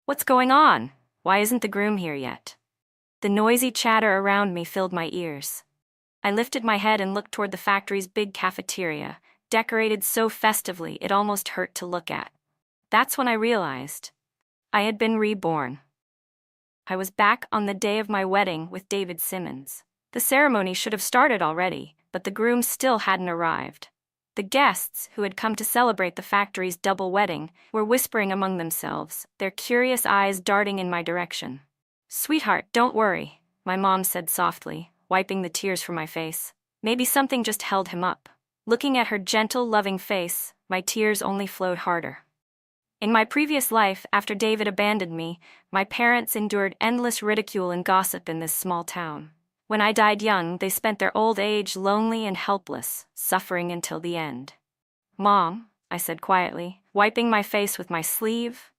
What's going on? Why isn't the groom here yet? The noisy chatter around me filled my ears. I lifted my head and looked toward the factory's big cafeteria, decorated so festively it almost hurt to look at. That's when I realized I had been reborn. I was back on the day of my wedding with David Simmons. The ceremony should have started already, but the groom still hadn't arrived. The guests, who had come to celebrate the factory's double wedding, were whispering among themselves, their curious eyes darting in my direction. "Sweetheart, don't worry," my mom said softly, wiping the tears from my face. Maybe something just held him up. Looking at her gentle, loving face, my tears only flowed harder. In my previous life, after David abandoned me, my parents endured endless ridicule and gossip in this small town. When I died young, they spent their old age lonely and helpless, suffering until the end. "Mom," I said quietly, wiping my face with my sleeve,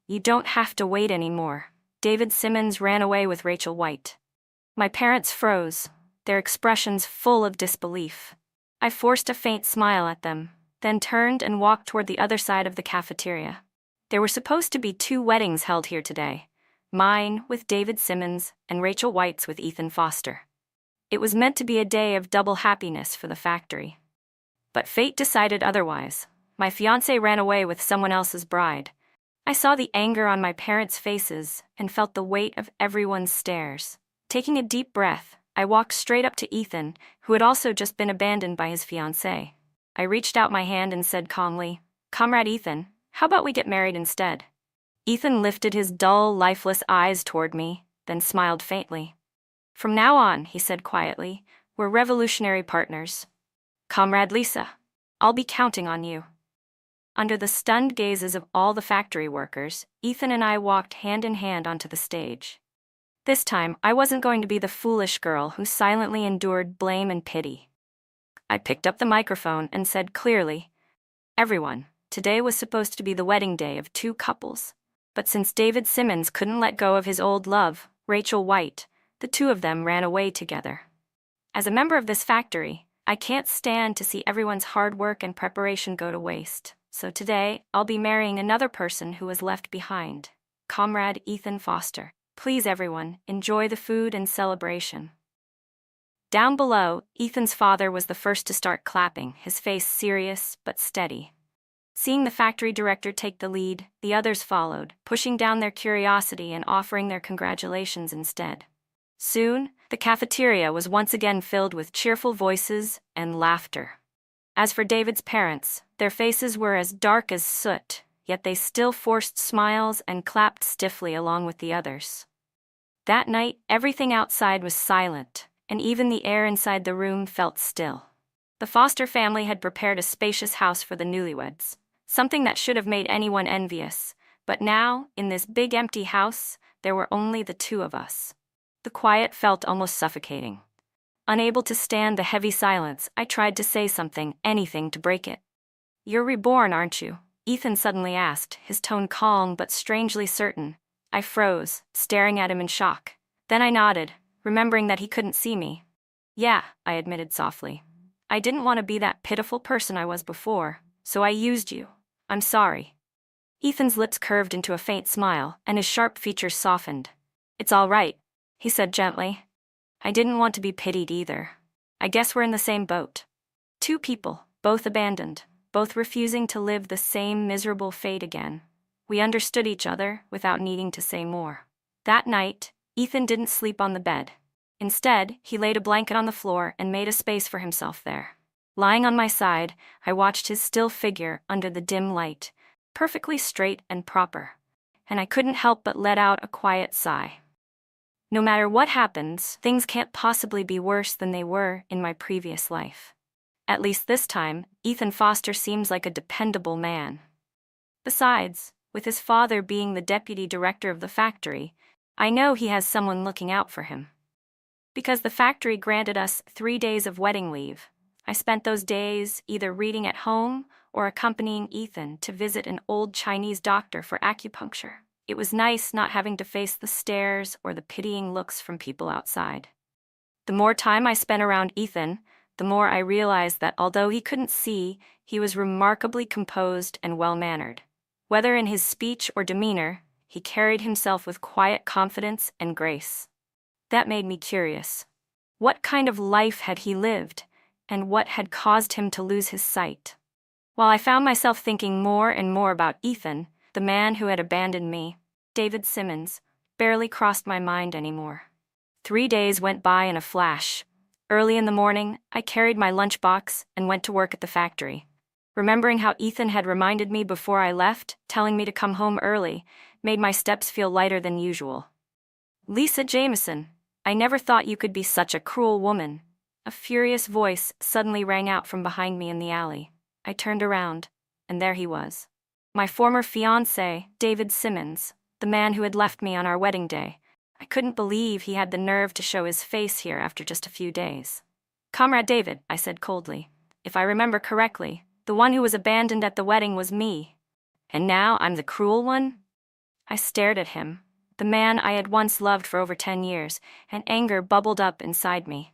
"you don't have to wait anymore. David Simmons ran away with Rachel White." My parents froze, their expressions full of disbelief. I forced a faint smile at them, then turned and walked toward the other side of the cafeteria. There were supposed to be 2 weddings held here today. Mine with David Simmons and Rachel White's with Ethan Foster. It was meant to be a day of double happiness for the factory. But fate decided otherwise. My fiancé ran away with someone else's bride. I saw the anger on my parents' faces and felt the weight of everyone's stares. Taking a deep breath, I walked straight up to Ethan, who had also just been abandoned by his fiancée. I reached out my hand and said calmly, "Comrade Ethan, how about we get married instead?" Ethan lifted his dull, lifeless eyes toward me, then smiled faintly. "From now on," he said quietly, "we're revolutionary partners. Comrade Lisa, I'll be counting on you." Under the stunned gazes of all the factory workers, Ethan and I walked hand in hand onto the stage. This time, I wasn't going to be the foolish girl who silently endured blame and pity. I picked up the microphone and said clearly, "Everyone, today was supposed to be the wedding day of 2 couples. But since David Simmons couldn't let go of his old love, Rachel White, the 2 of them ran away together. As a member of this factory, I can't stand to see everyone's hard work and preparation go to waste. So today, I'll be marrying another person who was left behind, Comrade Ethan Foster. Please everyone, enjoy the food and celebration." Down below, Ethan's father was the first to start clapping, his face serious but steady. Seeing the factory director take the lead, the others followed, pushing down their curiosity and offering their congratulations instead. Soon, the cafeteria was once again filled with cheerful voices and laughter. As for David's parents, their faces were as dark as soot, yet they still forced smiles and clapped stiffly along with the others. That night, everything outside was silent, and even the air inside the room felt still. The Foster family had prepared a spacious house for the newlyweds, something that should have made anyone envious, but now, in this big empty house, there were only the 2 of us. The quiet felt almost suffocating. Unable to stand the heavy silence, I tried to say something, anything to break it. "You're reborn, aren't you?" Ethan suddenly asked, his tone calm but strangely certain. I froze, staring at him in shock. Then I nodded, remembering that he couldn't see me. "Yeah," I admitted softly. "I didn't want to be that pitiful person I was before, so I used you. I'm sorry." Ethan's lips curved into a faint smile, and his sharp features softened. "It's all right," he said gently. "I didn't want to be pitied either. I guess we're in the same boat. 2 people, both abandoned, both refusing to live the same miserable fate again. We understood each other without needing to say more." That night, Ethan didn't sleep on the bed. Instead, he laid a blanket on the floor and made a space for himself there. Lying on my side, I watched his still figure under the dim light, perfectly straight and proper, and I couldn't help but let out a quiet sigh. No matter what happens, things can't possibly be worse than they were in my previous life. At least this time, Ethan Foster seems like a dependable man. Besides, with his father being the deputy director of the factory, I know he has someone looking out for him. Because the factory granted us 3 days of wedding leave, I spent those days either reading at home or accompanying Ethan to visit an old Chinese doctor for acupuncture. It was nice not having to face the stares or the pitying looks from people outside. The more time I spent around Ethan, the more I realized that although he couldn't see, he was remarkably composed and well-mannered. Whether in his speech or demeanor, he carried himself with quiet confidence and grace. That made me curious. What kind of life had he lived, and what had caused him to lose his sight? While I found myself thinking more and more about Ethan, the man who had abandoned me, David Simmons, barely crossed my mind anymore. 3 days went by in a flash. Early in the morning, I carried my lunchbox and went to work at the factory. Remembering how Ethan had reminded me before I left, telling me to come home early, made my steps feel lighter than usual. "Lisa Jameson, I never thought you could be such a cruel woman." A furious voice suddenly rang out from behind me in the alley. I turned around, and there he was. My former fiancé, David Simmons, the man who had left me on our wedding day. I couldn't believe he had the nerve to show his face here after just a few days. "Comrade David," I said coldly, "if I remember correctly, the one who was abandoned at the wedding was me. And now I'm the cruel one?" I stared at him, the man I had once loved for over 10 years, and anger bubbled up inside me.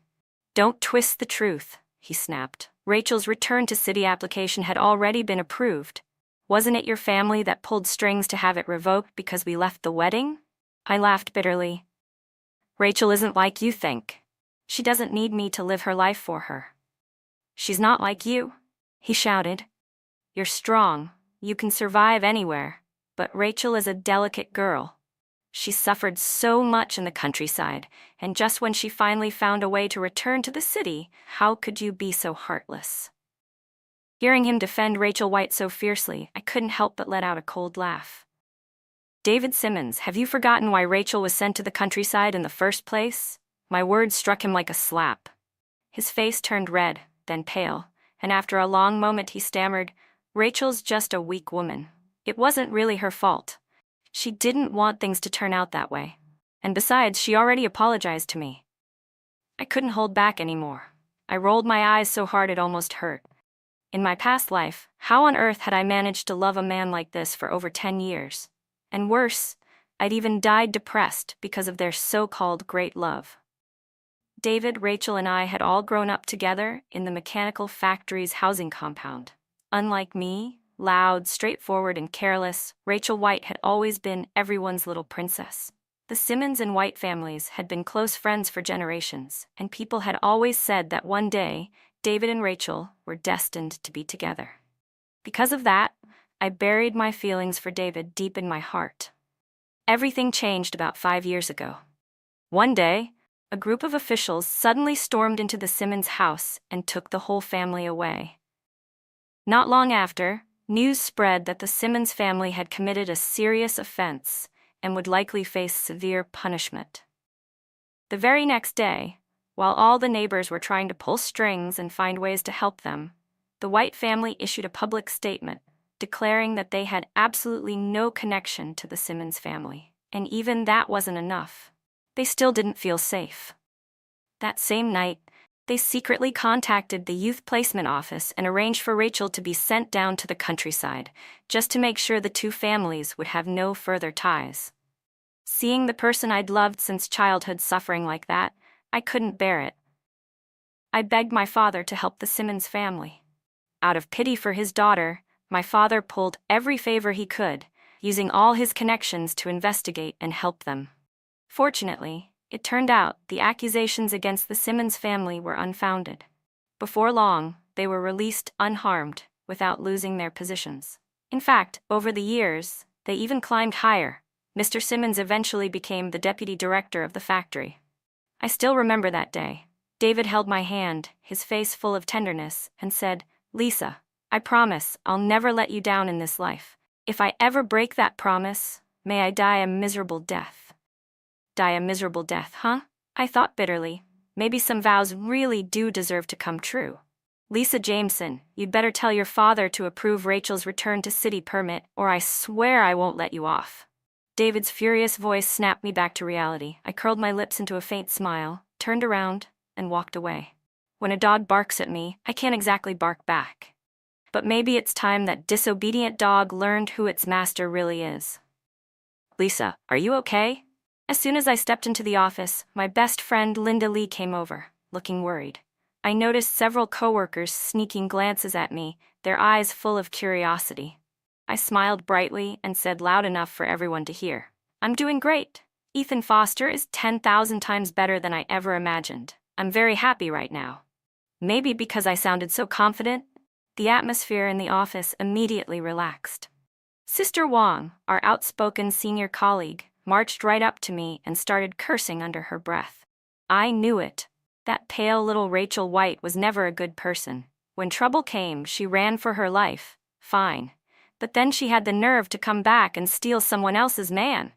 "Don't twist the truth," he snapped. "Rachel's return to city application had already been approved. Wasn't it your family that pulled strings to have it revoked because we left the wedding?" I laughed bitterly. "Rachel isn't like you think. She doesn't need me to live her life for her." "She's not like you," he shouted. "You're strong, you can survive anywhere, but Rachel is a delicate girl. She suffered so much in the countryside, and just when she finally found a way to return to the city, how could you be so heartless?" Hearing him defend Rachel White so fiercely, I couldn't help but let out a cold laugh. "David Simmons, have you forgotten why Rachel was sent to the countryside in the first place?" My words struck him like a slap. His face turned red, then pale, and after a long moment he stammered, "Rachel's just a weak woman. It wasn't really her fault. She didn't want things to turn out that way. And besides, she already apologized to me." I couldn't hold back anymore. I rolled my eyes so hard it almost hurt. In my past life, how on earth had I managed to love a man like this for over 10 years? And worse, I'd even died depressed because of their so-called great love. David, Rachel, and I had all grown up together in the mechanical factory's housing compound. Unlike me, loud, straightforward, and careless, Rachel White had always been everyone's little princess. The Simmons and White families had been close friends for generations, and people had always said that one day, David and Rachel were destined to be together. Because of that, I buried my feelings for David deep in my heart. Everything changed about 5 years ago. One day, a group of officials suddenly stormed into the Simmons house and took the whole family away. Not long after, news spread that the Simmons family had committed a serious offense and would likely face severe punishment. The very next day, while all the neighbors were trying to pull strings and find ways to help them, the White family issued a public statement declaring that they had absolutely no connection to the Simmons family, and even that wasn't enough. They still didn't feel safe. That same night, they secretly contacted the youth placement office and arranged for Rachel to be sent down to the countryside, just to make sure the two families would have no further ties. Seeing the person I'd loved since childhood suffering like that, I couldn't bear it. I begged my father to help the Simmons family. Out of pity for his daughter, my father pulled every favor he could, using all his connections to investigate and help them. Fortunately, it turned out the accusations against the Simmons family were unfounded. Before long, they were released unharmed, without losing their positions. In fact, over the years, they even climbed higher. Mr. Simmons eventually became the deputy director of the factory. I still remember that day. David held my hand, his face full of tenderness, and said, "Lisa, I promise I'll never let you down in this life. If I ever break that promise, may I die a miserable death." Die a miserable death, huh? I thought bitterly. Maybe some vows really do deserve to come true. "Lisa Jameson, you'd better tell your father to approve Rachel's return to city permit, or I swear I won't let you off." David's furious voice snapped me back to reality. I curled my lips into a faint smile, turned around, and walked away. When a dog barks at me, I can't exactly bark back. But maybe it's time that disobedient dog learned who its master really is. "Lisa, are you okay?" As soon as I stepped into the office, my best friend Linda Lee came over, looking worried. I noticed several coworkers sneaking glances at me, their eyes full of curiosity. I smiled brightly and said loud enough for everyone to hear. I'm doing great. Ethan Foster is 10,000 times better than I ever imagined. I'm very happy right now. Maybe because I sounded so confident, the atmosphere in the office immediately relaxed. Sister Wong, our outspoken senior colleague, marched right up to me and started cursing under her breath. I knew it. That pale little Rachel White was never a good person. When trouble came, she ran for her life. Fine. But then she had the nerve to come back and steal someone else's man.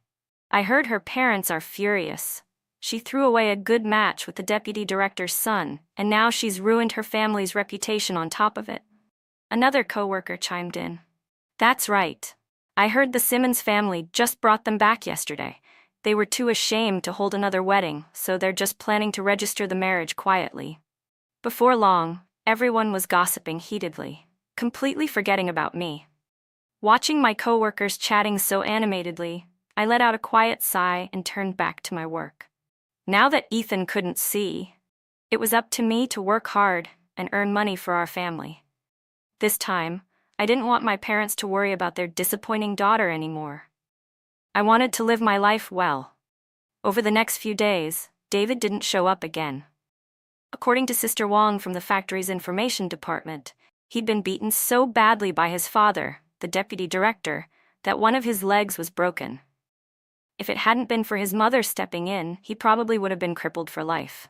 I heard her parents are furious. She threw away a good match with the deputy director's son, and now she's ruined her family's reputation on top of it. Another coworker chimed in. That's right. I heard the Simmons family just brought them back yesterday. They were too ashamed to hold another wedding, so they're just planning to register the marriage quietly. Before long, everyone was gossiping heatedly, completely forgetting about me. Watching my coworkers chatting so animatedly, I let out a quiet sigh and turned back to my work. Now that Ethan couldn't see, it was up to me to work hard and earn money for our family. This time, I didn't want my parents to worry about their disappointing daughter anymore. I wanted to live my life well. Over the next few days, David didn't show up again. According to Sister Wong from the factory's information department, he'd been beaten so badly by his father, the deputy director, that one of his legs was broken. If it hadn't been for his mother stepping in, he probably would have been crippled for life.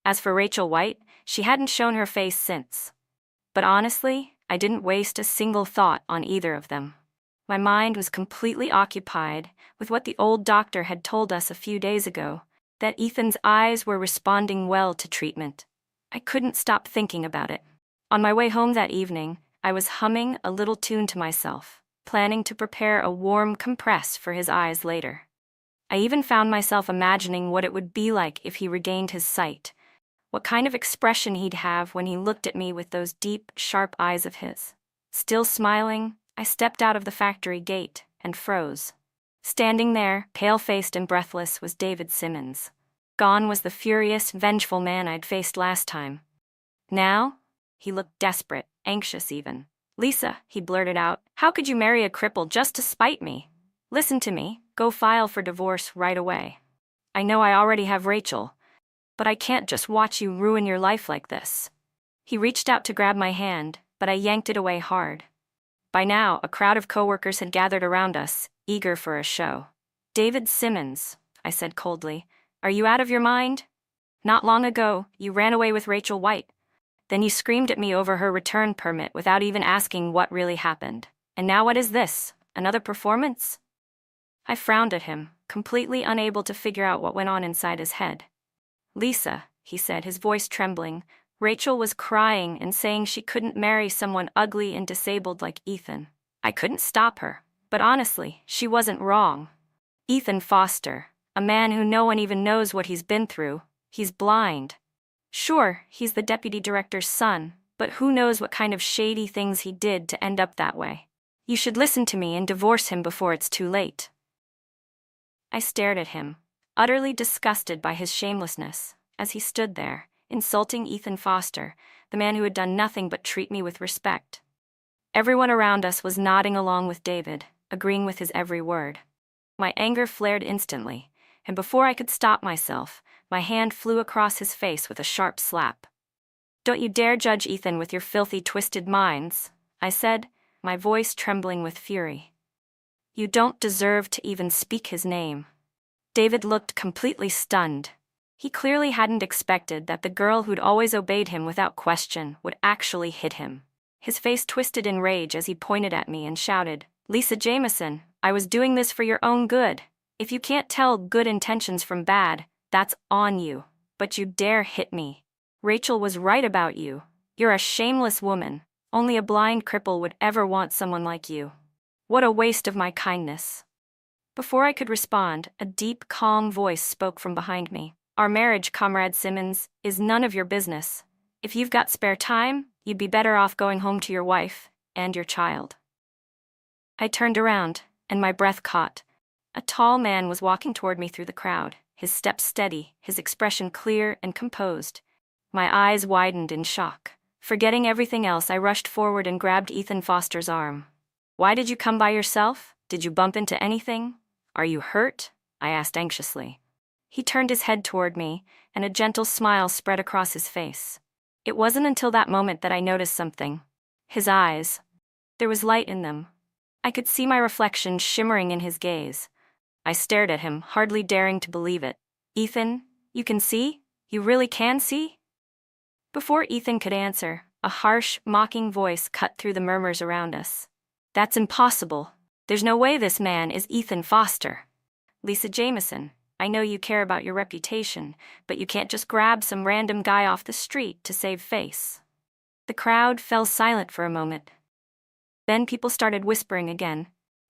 As for Rachel White, she hadn't shown her face since. But honestly, I didn't waste a single thought on either of them. My mind was completely occupied with what the old doctor had told us a few days ago, that Ethan's eyes were responding well to treatment. I couldn't stop thinking about it. On my way home that evening, I was humming a little tune to myself, planning to prepare a warm compress for his eyes later. I even found myself imagining what it would be like if he regained his sight, what kind of expression he'd have when he looked at me with those deep, sharp eyes of his. Still smiling, I stepped out of the factory gate and froze. Standing there, pale-faced and breathless, was David Simmons. Gone was the furious, vengeful man I'd faced last time. Now, he looked desperate, anxious even. "Lisa," he blurted out, "how could you marry a cripple just to spite me? Listen to me, go file for divorce right away. I know I already have Rachel, but I can't just watch you ruin your life like this." He reached out to grab my hand, but I yanked it away hard. By now, a crowd of coworkers had gathered around us, eager for a show. "David Simmons," I said coldly, "are you out of your mind? Not long ago, you ran away with Rachel White. Then you screamed at me over her return permit without even asking what really happened. And now what is this? Another performance?" I frowned at him, completely unable to figure out what went on inside his head. "Lisa," he said, his voice trembling, "Rachel was crying and saying she couldn't marry someone ugly and disabled like Ethan. I couldn't stop her, but honestly, she wasn't wrong. Ethan Foster, a man who no one even knows what he's been through, he's blind. Sure, he's the deputy director's son, but who knows what kind of shady things he did to end up that way. You should listen to me and divorce him before it's too late." I stared at him, utterly disgusted by his shamelessness, as he stood there, insulting Ethan Foster, the man who had done nothing but treat me with respect. Everyone around us was nodding along with David, agreeing with his every word. My anger flared instantly, and before I could stop myself, my hand flew across his face with a sharp slap. "Don't you dare judge Ethan with your filthy, twisted minds," I said, my voice trembling with fury. "You don't deserve to even speak his name." David looked completely stunned. He clearly hadn't expected that the girl who'd always obeyed him without question would actually hit him. His face twisted in rage as he pointed at me and shouted, "Lisa Jameson, I was doing this for your own good. If you can't tell good intentions from bad, that's on you. But you dare hit me. Rachel was right about you. You're a shameless woman. Only a blind cripple would ever want someone like you. What a waste of my kindness." Before I could respond, a deep, calm voice spoke from behind me. "Our marriage, Comrade Simmons, is none of your business. If you've got spare time, you'd be better off going home to your wife and your child." I turned around, and my breath caught. A tall man was walking toward me through the crowd, his steps steady, his expression clear and composed. My eyes widened in shock. Forgetting everything else, I rushed forward and grabbed Ethan Foster's arm. Why did you come by yourself? Did you bump into anything? Are you hurt? I asked anxiously. He turned his head toward me, and a gentle smile spread across his face. It wasn't until that moment that I noticed something. His eyes. There was light in them. I could see my reflection shimmering in his gaze. I stared at him, hardly daring to believe it. Ethan, you can see? You really can see? Before Ethan could answer, a harsh, mocking voice cut through the murmurs around us. That's impossible. There's no way this man is Ethan Foster. Lisa Jameson, I know you care about your reputation, but you can't just grab some random guy off the street to save face. The crowd fell silent for a moment. Then people started whispering again.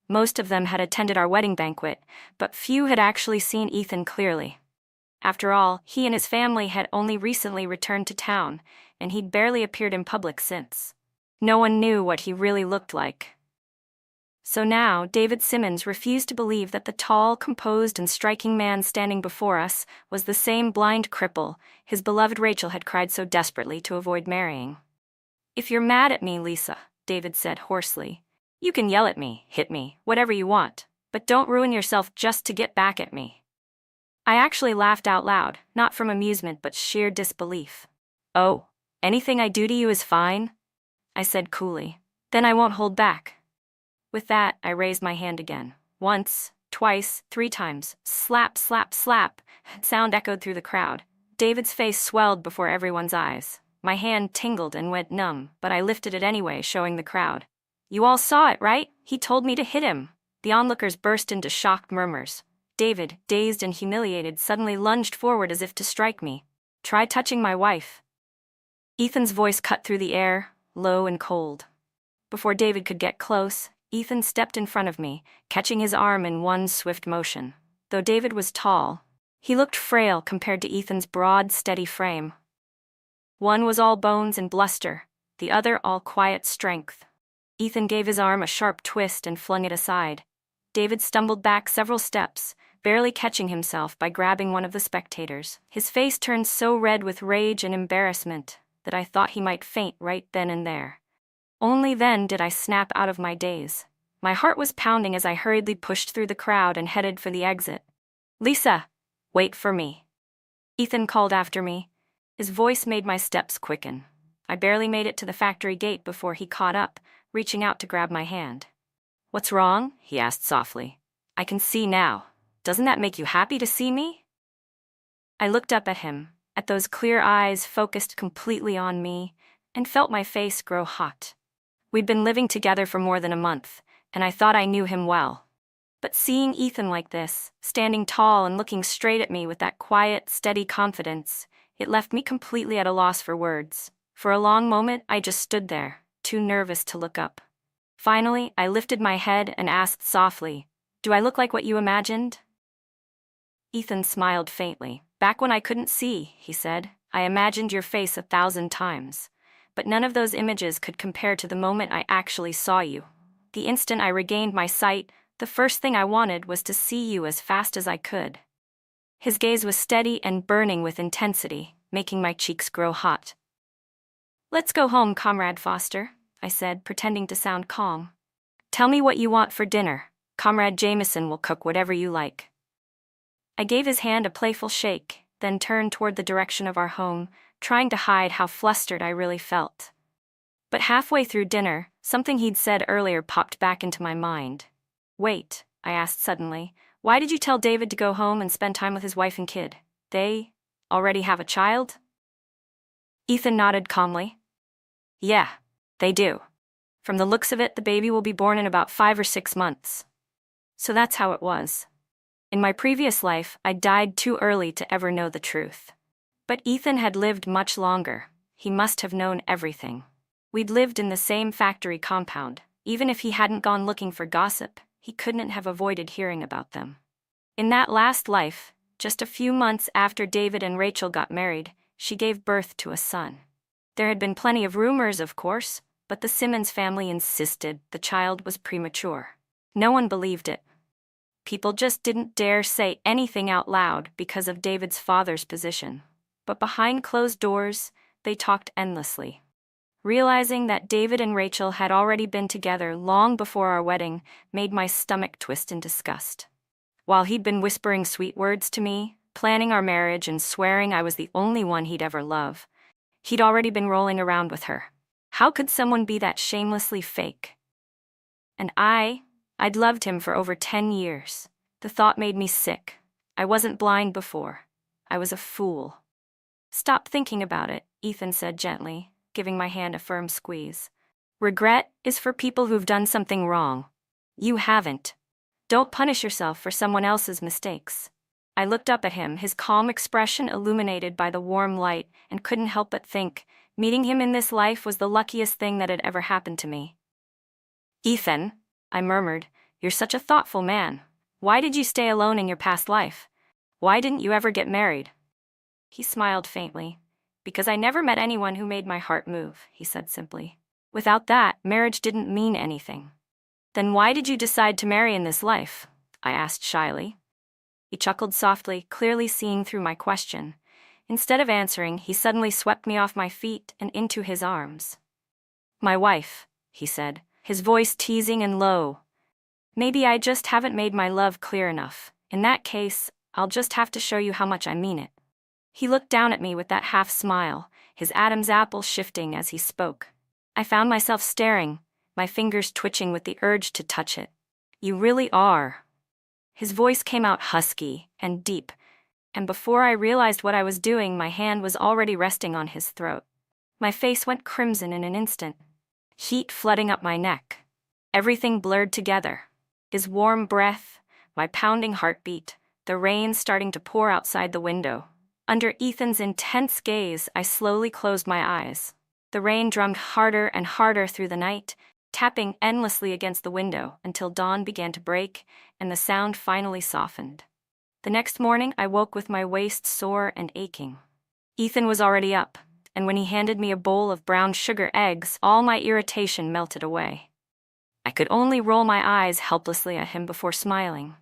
Most of them had attended our wedding banquet, but few had actually seen Ethan clearly. After all, he and his family had only recently returned to town, and he'd barely appeared in public since. No one knew what he really looked like. So now, David Simmons refused to believe that the tall, composed, and striking man standing before us was the same blind cripple his beloved Rachel had cried so desperately to avoid marrying. If you're mad at me, Lisa, David said hoarsely, you can yell at me, hit me, whatever you want, but don't ruin yourself just to get back at me. I actually laughed out loud, not from amusement but sheer disbelief. Oh, anything I do to you is fine? I said coolly. Then I won't hold back. With that, I raised my hand again. Once, twice, 3 times. Slap, slap, slap. Sound echoed through the crowd. David's face swelled before everyone's eyes. My hand tingled and went numb, but I lifted it anyway, showing the crowd. You all saw it, right? He told me to hit him. The onlookers burst into shocked murmurs. David, dazed and humiliated, suddenly lunged forward as if to strike me. Try touching my wife. Ethan's voice cut through the air, low and cold. Before David could get close, Ethan stepped in front of me, catching his arm in one swift motion. Though David was tall, he looked frail compared to Ethan's broad, steady frame. One was all bones and bluster, the other all quiet strength. Ethan gave his arm a sharp twist and flung it aside. David stumbled back several steps, barely catching himself by grabbing one of the spectators. His face turned so red with rage and embarrassment that I thought he might faint right then and there. Only then did I snap out of my daze. My heart was pounding as I hurriedly pushed through the crowd and headed for the exit. Lisa, wait for me. Ethan called after me. His voice made my steps quicken. I barely made it to the factory gate before he caught up, reaching out to grab my hand. What's wrong? He asked softly. I can see now. Doesn't that make you happy to see me? I looked up at him, at those clear eyes focused completely on me, and felt my face grow hot. We'd been living together for more than a month, and I thought I knew him well. But seeing Ethan like this, standing tall and looking straight at me with that quiet, steady confidence, it left me completely at a loss for words. For a long moment, I just stood there, too nervous to look up. Finally, I lifted my head and asked softly, "Do I look like what you imagined?" Ethan smiled faintly. "Back when I couldn't see," he said, "I imagined your face 1,000 times. But none of those images could compare to the moment I actually saw you. The instant I regained my sight, the first thing I wanted was to see you as fast as I could." His gaze was steady and burning with intensity, making my cheeks grow hot. "Let's go home, Comrade Foster," I said, pretending to sound calm. "Tell me what you want for dinner. Comrade Jameson will cook whatever you like." I gave his hand a playful shake, then turned toward the direction of our home, trying to hide how flustered I really felt. But halfway through dinner, something he'd said earlier popped back into my mind. "Wait," I asked suddenly, "why did you tell David to go home and spend time with his wife and kid? They already have a child?" Ethan nodded calmly. "Yeah, they do. From the looks of it, the baby will be born in about 5 or 6 months. So that's how it was. In my previous life, I died too early to ever know the truth. But Ethan had lived much longer. He must have known everything. We'd lived in the same factory compound. Even if he hadn't gone looking for gossip, he couldn't have avoided hearing about them. In that last life, just a few months after David and Rachel got married, she gave birth to a son. There had been plenty of rumors, of course, but the Simmons family insisted the child was premature. No one believed it. People just didn't dare say anything out loud because of David's father's position. But behind closed doors, they talked endlessly. Realizing that David and Rachel had already been together long before our wedding made my stomach twist in disgust. While he'd been whispering sweet words to me, planning our marriage and swearing I was the only one he'd ever love, he'd already been rolling around with her. How could someone be that shamelessly fake? And I'd loved him for over 10 years. The thought made me sick. I wasn't blind before. I was a fool. Stop thinking about it, Ethan said gently, giving my hand a firm squeeze. Regret is for people who've done something wrong. You haven't. Don't punish yourself for someone else's mistakes. I looked up at him, his calm expression illuminated by the warm light, and couldn't help but think, meeting him in this life was the luckiest thing that had ever happened to me. Ethan, I murmured, you're such a thoughtful man. Why did you stay alone in your past life? Why didn't you ever get married? He smiled faintly. Because I never met anyone who made my heart move, he said simply. Without that, marriage didn't mean anything. Then why did you decide to marry in this life? I asked shyly. He chuckled softly, clearly seeing through my question. Instead of answering, he suddenly swept me off my feet and into his arms. My wife, he said, his voice teasing and low. Maybe I just haven't made my love clear enough. In that case, I'll just have to show you how much I mean it. He looked down at me with that half smile, his Adam's apple shifting as he spoke. I found myself staring, my fingers twitching with the urge to touch it. You really are. His voice came out husky and deep, and before I realized what I was doing, my hand was already resting on his throat. My face went crimson in an instant, heat flooding up my neck. Everything blurred together. His warm breath, my pounding heartbeat, the rain starting to pour outside the window. Under Ethan's intense gaze, I slowly closed my eyes. The rain drummed harder and harder through the night, tapping endlessly against the window until dawn began to break and the sound finally softened. The next morning, I woke with my waist sore and aching. Ethan was already up, and when he handed me a bowl of brown sugar eggs, all my irritation melted away. I could only roll my eyes helplessly at him before smiling.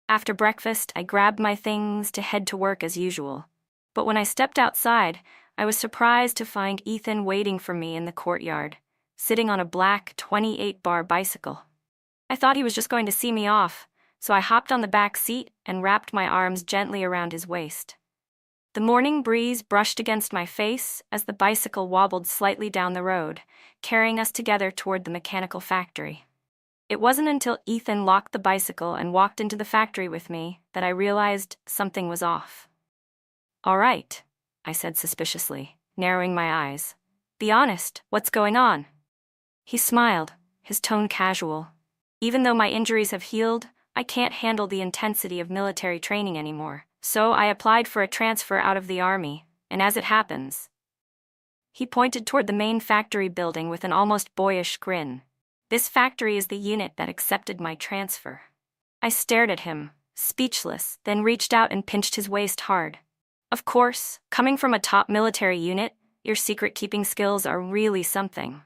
After breakfast, I grabbed my things to head to work as usual. But when I stepped outside, I was surprised to find Ethan waiting for me in the courtyard, sitting on a black 28-bar bicycle. I thought he was just going to see me off, so I hopped on the back seat and wrapped my arms gently around his waist. The morning breeze brushed against my face as the bicycle wobbled slightly down the road, carrying us together toward the mechanical factory. It wasn't until Ethan locked the bicycle and walked into the factory with me that I realized something was off. All right, I said suspiciously, narrowing my eyes. Be honest, what's going on? He smiled, his tone casual. Even though my injuries have healed, I can't handle the intensity of military training anymore, so I applied for a transfer out of the army, and as it happens... He pointed toward the main factory building with an almost boyish grin. This factory is the unit that accepted my transfer. I stared at him, speechless, then reached out and pinched his waist hard. Of course, coming from a top military unit, your secret-keeping skills are really something.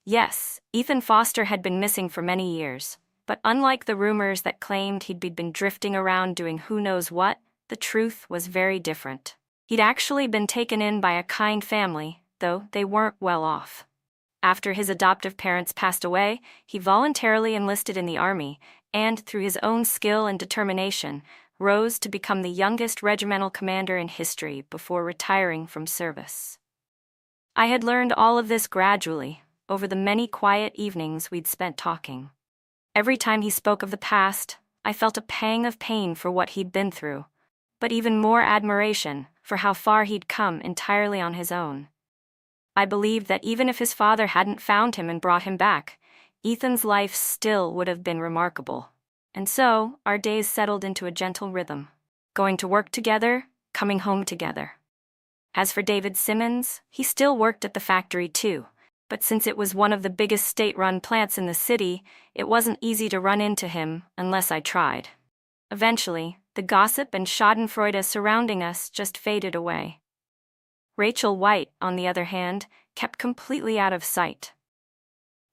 Yes, Ethan Foster had been missing for many years, but unlike the rumors that claimed he'd been drifting around doing who knows what, the truth was very different. He'd actually been taken in by a kind family, though they weren't well off. After his adoptive parents passed away, he voluntarily enlisted in the army, and through his own skill and determination, rose to become the youngest regimental commander in history before retiring from service. I had learned all of this gradually, over the many quiet evenings we'd spent talking. Every time he spoke of the past, I felt a pang of pain for what he'd been through, but even more admiration for how far he'd come entirely on his own. I believed that even if his father hadn't found him and brought him back, Ethan's life still would have been remarkable. And so, our days settled into a gentle rhythm, going to work together, coming home together. As for David Simmons, he still worked at the factory too, but since it was one of the biggest state-run plants in the city, it wasn't easy to run into him unless I tried. Eventually, the gossip and schadenfreude surrounding us just faded away. Rachel White, on the other hand, kept completely out of sight.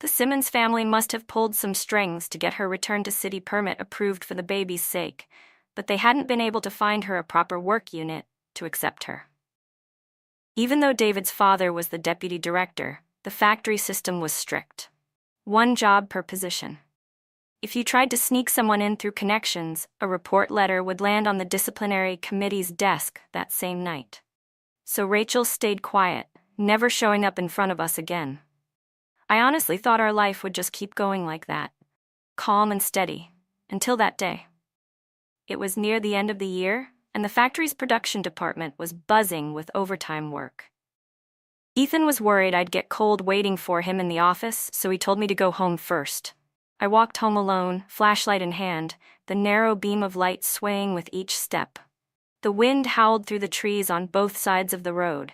The Simmons family must have pulled some strings to get her return to city permit approved for the baby's sake, but they hadn't been able to find her a proper work unit to accept her. Even though David's father was the deputy director, The factory system was strict. One job per position. If you tried to sneak someone in through connections, a report letter would land on the disciplinary committee's desk that same night. So Rachel stayed quiet, never showing up in front of us again. I honestly thought our life would just keep going like that, calm and steady, until that day. It was near the end of the year, and the factory's production department was buzzing with overtime work. Ethan was worried I'd get cold waiting for him in the office, so he told me to go home first. I walked home alone, flashlight in hand, the narrow beam of light swaying with each step. The wind howled through the trees on both sides of the road,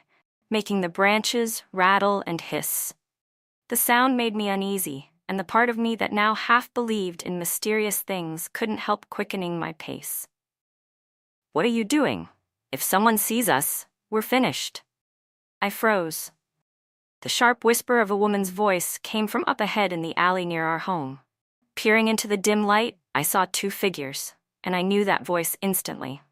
making the branches rattle and hiss. The sound made me uneasy, and the part of me that now half believed in mysterious things couldn't help quickening my pace. "What are you doing? If someone sees us, we're finished." I froze. The sharp whisper of a woman's voice came from up ahead in the alley near our home. Peering into the dim light, I saw two figures, and I knew that voice instantly.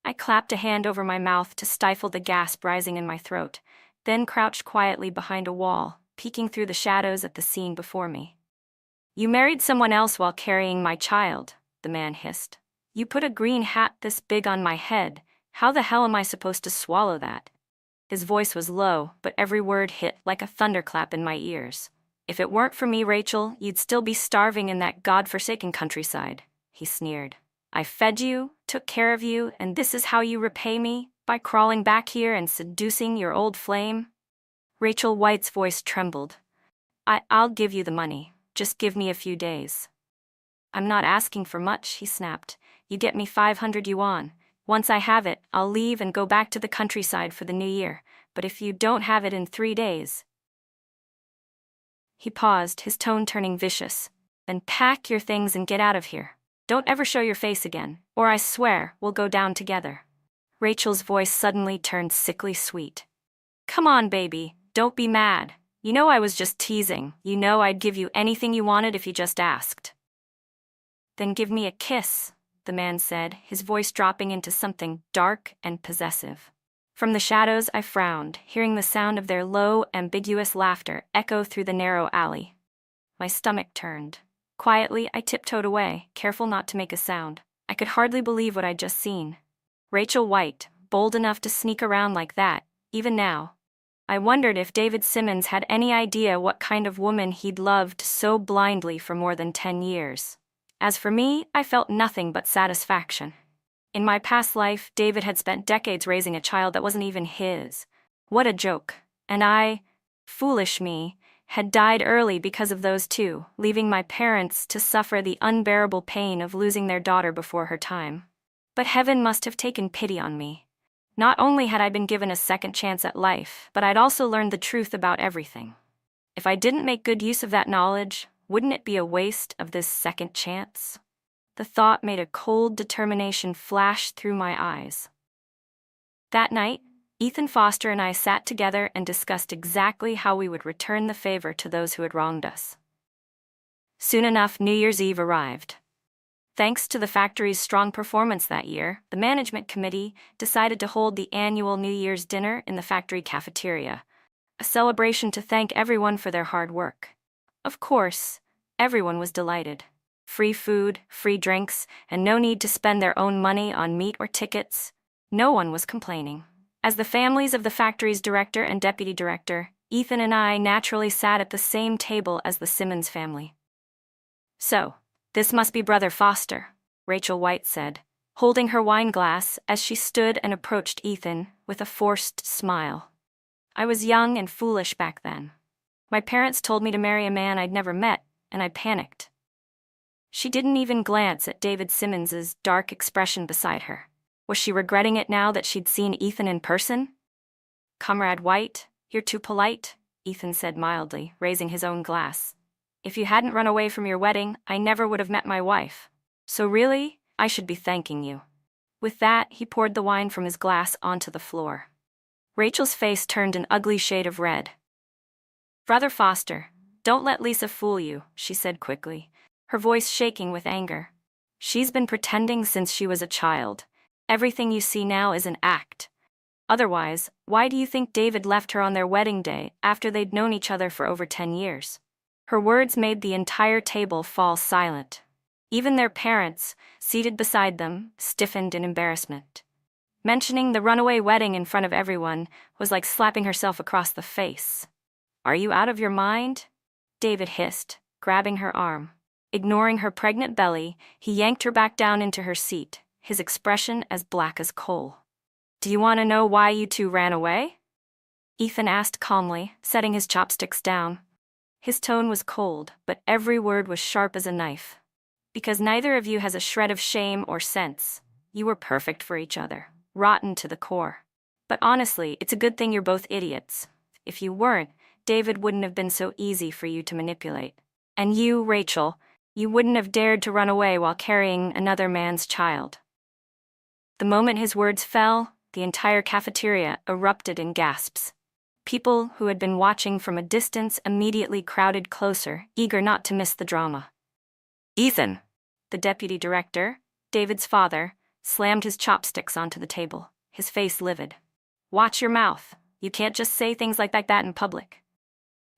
I clapped a hand over my mouth to stifle the gasp rising in my throat, then crouched quietly behind a wall, peeking through the shadows at the scene before me. "You married someone else while carrying my child," the man hissed. "You put a green hat this big on my head. How the hell am I supposed to swallow that?" His voice was low, but every word hit like a thunderclap in my ears. "If it weren't for me, Rachel, you'd still be starving in that godforsaken countryside," he sneered. "I fed you, took care of you, and this is how you repay me? By crawling back here and seducing your old flame?" Rachel White's voice trembled. I'll give you the money. Just give me a few days." "I'm not asking for much," he snapped. "You get me 500 yuan. Once I have it, I'll leave and go back to the countryside for the new year. But if you don't have it in 3 days..." He paused, his tone turning vicious. "Then pack your things and get out of here. Don't ever show your face again, or I swear we'll go down together." Rachel's voice suddenly turned sickly sweet. "Come on, baby, don't be mad. You know I was just teasing. You know I'd give you anything you wanted if you just asked." "Then give me a kiss," the man said, his voice dropping into something dark and possessive. From the shadows I frowned, hearing the sound of their low, ambiguous laughter echo through the narrow alley. My stomach turned. Quietly, I tiptoed away, careful not to make a sound. I could hardly believe what I'd just seen. Rachel White, bold enough to sneak around like that, even now. I wondered if David Simmons had any idea what kind of woman he'd loved so blindly for more than 10 years. As for me, I felt nothing but satisfaction. In my past life, David had spent decades raising a child that wasn't even his. What a joke. And I, foolish me, had died early because of those two, leaving my parents to suffer the unbearable pain of losing their daughter before her time. But heaven must have taken pity on me. Not only had I been given a second chance at life, but I'd also learned the truth about everything. If I didn't make good use of that knowledge, wouldn't it be a waste of this second chance? The thought made a cold determination flash through my eyes. That night, Ethan Foster and I sat together and discussed exactly how we would return the favor to those who had wronged us. Soon enough, New Year's Eve arrived. Thanks to the factory's strong performance that year, the management committee decided to hold the annual New Year's dinner in the factory cafeteria, a celebration to thank everyone for their hard work. Of course, everyone was delighted. Free food, free drinks, and no need to spend their own money on meat or tickets. No one was complaining. As the families of the factory's director and deputy director, Ethan and I naturally sat at the same table as the Simmons family. "So, this must be Brother Foster," Rachel White said, holding her wine glass as she stood and approached Ethan with a forced smile. I was young and foolish back then. My parents told me to marry a man I'd never met, and I panicked. She didn't even glance at David Simmons's dark expression beside her. Was she regretting it now that she'd seen Ethan in person? "Comrade White, you're too polite," Ethan said mildly, raising his own glass. "If you hadn't run away from your wedding, I never would have met my wife. So really, I should be thanking you." With that, he poured the wine from his glass onto the floor. Rachel's face turned an ugly shade of red. "Brother Foster, don't let Lisa fool you," she said quickly, her voice shaking with anger. "She's been pretending since she was a child. Everything you see now is an act. Otherwise, why do you think David left her on their wedding day after they'd known each other for over 10 years? Her words made the entire table fall silent. Even their parents, seated beside them, stiffened in embarrassment. Mentioning the runaway wedding in front of everyone was like slapping herself across the face. "Are you out of your mind?" David hissed, grabbing her arm. Ignoring her pregnant belly, he yanked her back down into her seat, his expression as black as coal. "Do you want to know why you two ran away?" Ethan asked calmly, setting his chopsticks down. His tone was cold, but every word was sharp as a knife. "Because neither of you has a shred of shame or sense. You were perfect for each other, rotten to the core. But honestly, it's a good thing you're both idiots. If you weren't, David wouldn't have been so easy for you to manipulate. And you, Rachel, you wouldn't have dared to run away while carrying another man's child." The moment his words fell, the entire cafeteria erupted in gasps. People who had been watching from a distance immediately crowded closer, eager not to miss the drama. "Ethan!" The deputy director, David's father, slammed his chopsticks onto the table, his face livid. "Watch your mouth. You can't just say things like that in public."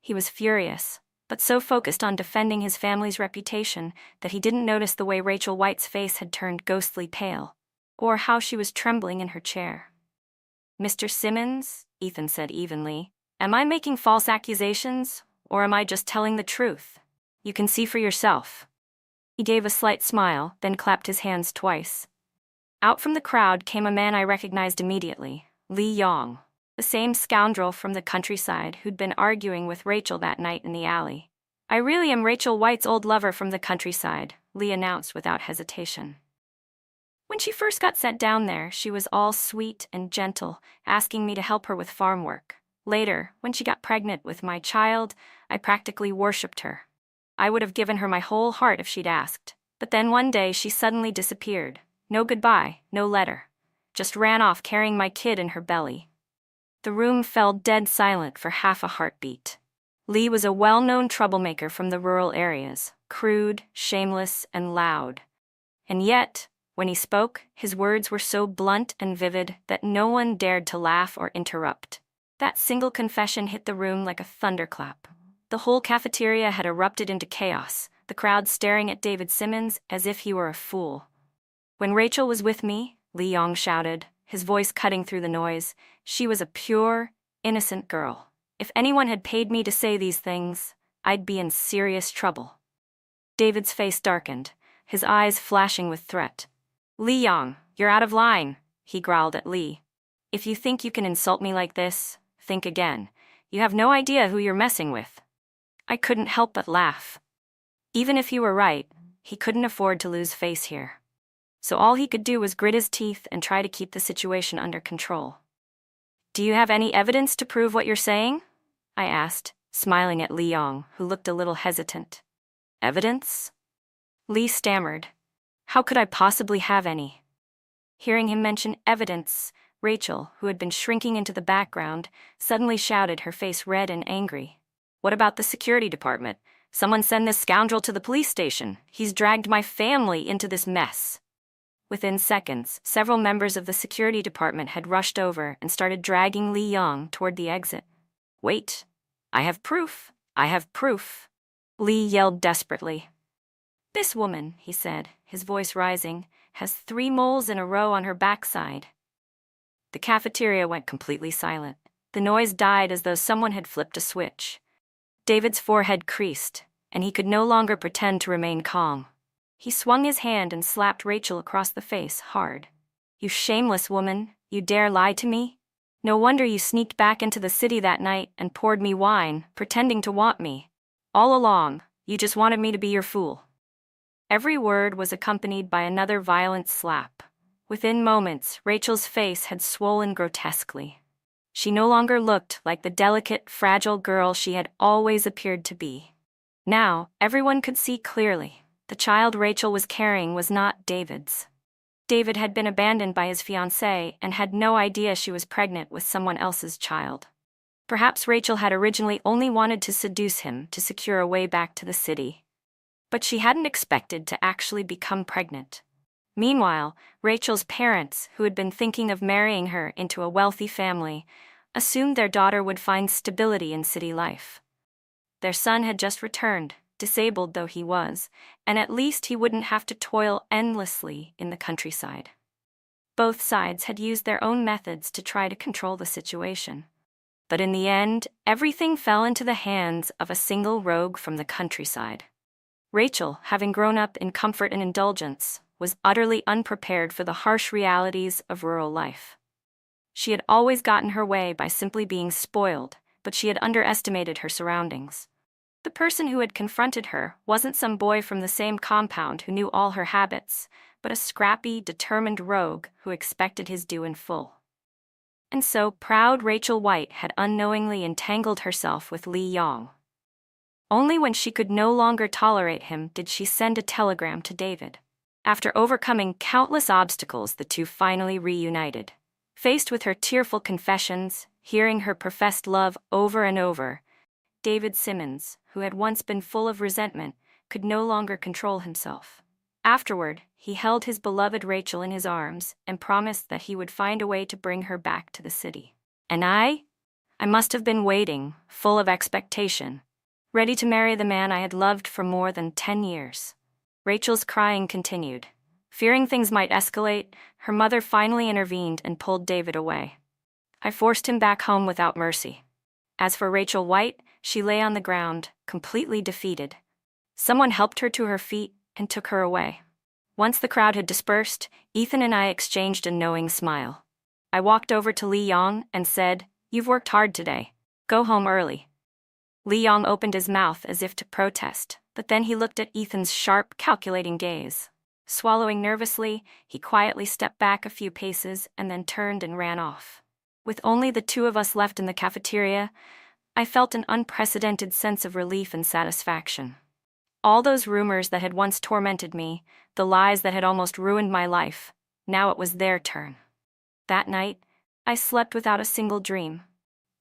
He was furious, but so focused on defending his family's reputation that he didn't notice the way Rachel White's face had turned ghostly pale, or how she was trembling in her chair. "Mr. Simmons," Ethan said evenly, "am I making false accusations, or am I just telling the truth? You can see for yourself." He gave a slight smile, then clapped his hands twice. Out from the crowd came a man I recognized immediately, Lee Yong, the same scoundrel from the countryside who'd been arguing with Rachel that night in the alley. "I really am Rachel White's old lover from the countryside," Lee announced without hesitation. When she first got sent down there, she was all sweet and gentle, asking me to help her with farm work. Later, when she got pregnant with my child, I practically worshipped her. I would have given her my whole heart if she'd asked. But then one day she suddenly disappeared. No goodbye, no letter. Just ran off carrying my kid in her belly. The room fell dead silent for half a heartbeat. Lee was a well-known troublemaker from the rural areas, crude, shameless, and loud. And yet, when he spoke, his words were so blunt and vivid that no one dared to laugh or interrupt. That single confession hit the room like a thunderclap. The whole cafeteria had erupted into chaos, the crowd staring at David Simmons as if he were a fool. "When Rachel was with me," Lee Yong shouted, his voice cutting through the noise, "she was a pure, innocent girl. If anyone had paid me to say these things, I'd be in serious trouble." David's face darkened, his eyes flashing with threat. "Lee Yong, you're out of line," he growled at Lee. "If you think you can insult me like this, think again. You have no idea who you're messing with." I couldn't help but laugh. Even if he were right, he couldn't afford to lose face here. So all he could do was grit his teeth and try to keep the situation under control. "Do you have any evidence to prove what you're saying?" I asked, smiling at Lee Yong, who looked a little hesitant. "Evidence?" Lee stammered. "How could I possibly have any?" Hearing him mention evidence, Rachel, who had been shrinking into the background, suddenly shouted, her face red and angry. "What about the security department? Someone send this scoundrel to the police station. He's dragged my family into this mess." Within seconds, several members of the security department had rushed over and started dragging Lee Yong toward the exit. "Wait. I have proof. I have proof," Lee yelled desperately. "This woman," he said, his voice rising, "has 3 moles in a row on her backside." The cafeteria went completely silent. The noise died as though someone had flipped a switch. David's forehead creased, and he could no longer pretend to remain calm. He swung his hand and slapped Rachel across the face hard. "You shameless woman, you dare lie to me? No wonder you sneaked back into the city that night and poured me wine, pretending to want me. All along, you just wanted me to be your fool." Every word was accompanied by another violent slap. Within moments, Rachel's face had swollen grotesquely. She no longer looked like the delicate, fragile girl she had always appeared to be. Now, everyone could see clearly. The child Rachel was carrying was not David's. David had been abandoned by his fiancée and had no idea she was pregnant with someone else's child. Perhaps Rachel had originally only wanted to seduce him to secure a way back to the city. But she hadn't expected to actually become pregnant. Meanwhile, Rachel's parents, who had been thinking of marrying her into a wealthy family, assumed their daughter would find stability in city life. Their son had just returned, disabled though he was, and at least he wouldn't have to toil endlessly in the countryside. Both sides had used their own methods to try to control the situation. But in the end, everything fell into the hands of a single rogue from the countryside. Rachel, having grown up in comfort and indulgence, was utterly unprepared for the harsh realities of rural life. She had always gotten her way by simply being spoiled, but she had underestimated her surroundings. The person who had confronted her wasn't some boy from the same compound who knew all her habits, but a scrappy, determined rogue who expected his due in full. And so proud Rachel White had unknowingly entangled herself with Lee Yong. Only when she could no longer tolerate him did she send a telegram to David. After overcoming countless obstacles, the two finally reunited. Faced with her tearful confessions, hearing her professed love over and over, David Simmons, who had once been full of resentment, could no longer control himself. Afterward, he held his beloved Rachel in his arms and promised that he would find a way to bring her back to the city. And I must have been waiting, full of expectation, ready to marry the man I had loved for more than 10 years. Rachel's crying continued. Fearing things might escalate, her mother finally intervened and pulled David away. I forced him back home without mercy. As for Rachel White, she lay on the ground, completely defeated. Someone helped her to her feet and took her away. Once the crowd had dispersed, Ethan and I exchanged a knowing smile. I walked over to Lee Yong and said, "You've worked hard today. Go home early." Lee Yong opened his mouth as if to protest, but then he looked at Ethan's sharp, calculating gaze. Swallowing nervously, he quietly stepped back a few paces and then turned and ran off. With only the two of us left in the cafeteria, I felt an unprecedented sense of relief and satisfaction. All those rumors that had once tormented me, the lies that had almost ruined my life, now it was their turn. That night, I slept without a single dream.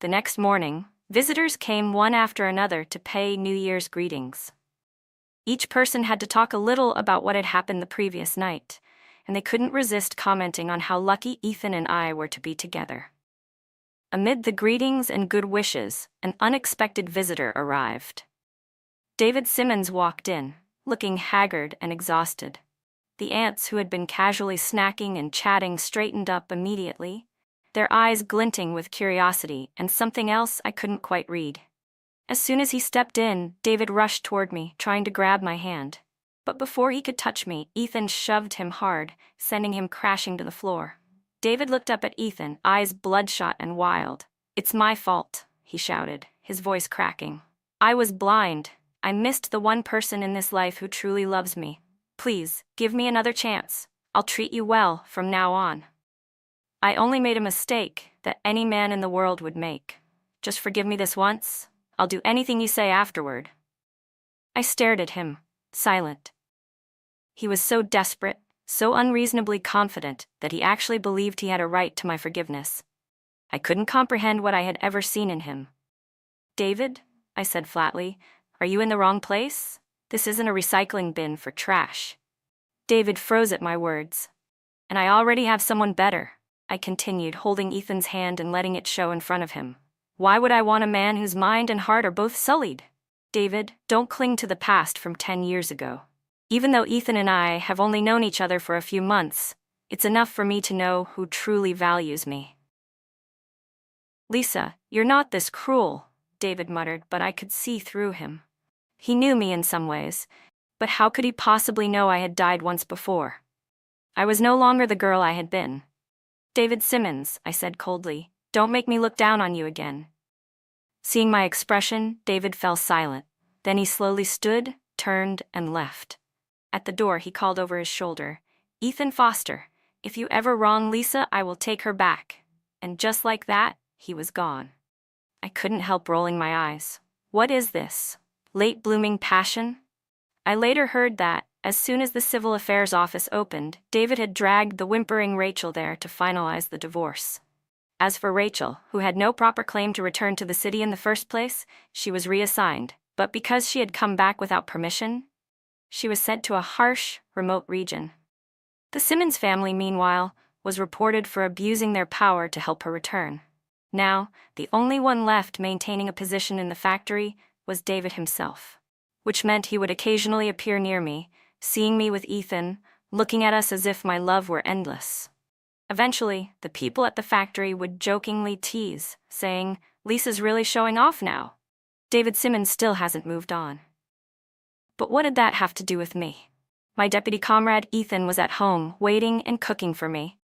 The next morning, visitors came one after another to pay New Year's greetings. Each person had to talk a little about what had happened the previous night, and they couldn't resist commenting on how lucky Ethan and I were to be together. Amid the greetings and good wishes, an unexpected visitor arrived. David Simmons walked in, looking haggard and exhausted. The aunts who had been casually snacking and chatting straightened up immediately, their eyes glinting with curiosity and something else I couldn't quite read. As soon as he stepped in, David rushed toward me, trying to grab my hand. But before he could touch me, Ethan shoved him hard, sending him crashing to the floor. David looked up at Ethan, eyes bloodshot and wild. "It's my fault," he shouted, his voice cracking. "I was blind. I missed the one person in this life who truly loves me. Please, give me another chance. I'll treat you well from now on. I only made a mistake that any man in the world would make. Just forgive me this once. I'll do anything you say afterward." I stared at him, silent. He was so desperate, so unreasonably confident that he actually believed he had a right to my forgiveness. I couldn't comprehend what I had ever seen in him. "David," I said flatly, "are you in the wrong place? This isn't a recycling bin for trash." David froze at my words. "And I already have someone better," I continued, holding Ethan's hand and letting it show in front of him. "Why would I want a man whose mind and heart are both sullied? David, don't cling to the past from 10 years ago. Even though Ethan and I have only known each other for a few months, it's enough for me to know who truly values me." "Lisa, you're not this cruel," David muttered, but I could see through him. He knew me in some ways, but how could he possibly know I had died once before? I was no longer the girl I had been. "David Simmons," I said coldly, "don't make me look down on you again." Seeing my expression, David fell silent. Then he slowly stood, turned, and left. At the door, he called over his shoulder, "Ethan Foster, if you ever wrong Lisa, I will take her back." And just like that, he was gone. I couldn't help rolling my eyes. What is this? Late-blooming passion? I later heard that, as soon as the Civil Affairs Office opened, David had dragged the whimpering Rachel there to finalize the divorce. As for Rachel, who had no proper claim to return to the city in the first place, she was reassigned, but because she had come back without permission, she was sent to a harsh, remote region. The Simmons family, meanwhile, was reported for abusing their power to help her return. Now, the only one left maintaining a position in the factory was David himself, which meant he would occasionally appear near me, seeing me with Ethan, looking at us as if my love were endless. Eventually, the people at the factory would jokingly tease, saying, "Lisa's really showing off now. David Simmons still hasn't moved on." But what did that have to do with me? My deputy comrade Ethan was at home, waiting and cooking for me,